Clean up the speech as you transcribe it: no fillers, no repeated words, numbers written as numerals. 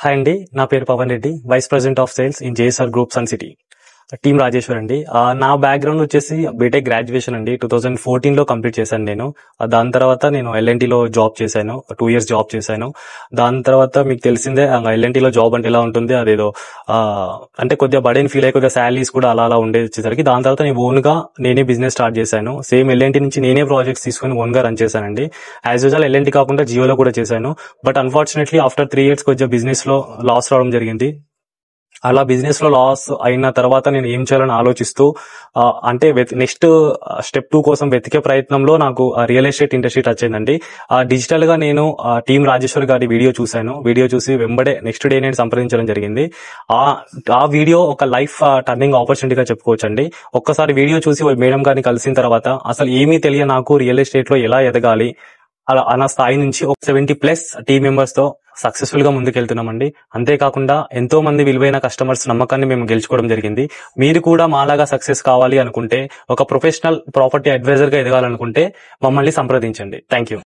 Hi అండి, నా పేరు Pavan Reddy, vice president of sales in JSR group sun city. Team Rajeshwar అండి. నా బ్యాక్గ్రౌండ్ వచ్చేసి బీటెక్ గ్రాడ్యుయేషన్ అండి. 2014 కంప్లీట్ చేశాను నేను. దాని తర్వాత నేను ఎల్ఎన్టీలో జాబ్ చేశాను, 2 years జాబ్ చేశాను. దాని తర్వాత మీకు తెలిసిందే ఎల్ఎన్టీలో జాబ్ అంటే ఎలా ఉంటుంది, అదేదో అంటే కొద్దిగా బర్డెన్ ఫీల్ అయ్యి కొద్దిగా శాలరీస్ కూడా అలా అలా ఉండేది వచ్చేసరికి దాని తర్వాత నేను ఓన్గా నేనే బిజినెస్ స్టార్ట్ చేశాను. సేమ్ ఎల్ఎన్టీ నుంచి నేనే ప్రాజెక్ట్స్ తీసుకుని ఓన్గా రన్ చేశానండి. యాజ్ యూజువల్ ఎల్ఎన్టీ కాకుండా జియోలో కూడా చేశాను. బట్ అన్ఫార్చునేట్లీ ఆఫ్టర్ 3 years కొద్దిగా బిజినెస్ లో లాస్ రావడం జరిగింది. అలా బిజినెస్ లో లాస్ అయిన తర్వాత నేను ఏం చేయాలని ఆలోచిస్తూ అంటే నెక్స్ట్ స్టెప్ 2 కోసం వెతికే ప్రయత్నంలో నాకు రియల్ ఎస్టేట్ ఇండస్ట్రీ టచ్ అయిందండి. డిజిటల్ గా నేను టీమ్ రాజేశ్వర్ గారి వీడియో చూశాను. వీడియో చూసి వెంబడే నెక్స్ట్ డే నేను సంప్రదించడం జరిగింది. ఆ వీడియో ఒక లైఫ్ టర్నింగ్ ఆపర్చునిటీగా చెప్పుకోవచ్చండి. ఒక్కసారి వీడియో చూసి మేడం గారిని కలిసిన తర్వాత అసలు ఏమీ తెలియ నాకు రియల్ ఎస్టేట్ లో ఎలా ఎదగాలి అలా అన్న స్థాయి నుంచి ఒక 70+ టీమ్ మెంబర్స్ తో సక్సెస్ఫుల్ గా ముందుకెళ్తున్నామండి. అంతేకాకుండా ఎంతో మంది విలువైన కస్టమర్స్ నమ్మకాన్ని మేము గెలుచుకోవడం జరిగింది. మీరు కూడా మాలాగా సక్సెస్ కావాలి అనుకుంటే, ఒక ప్రొఫెషనల్ ప్రాపర్టీ అడ్వైజర్ గా ఎదగాలనుకుంటే మమ్మల్ని సంప్రదించండి. Thank you.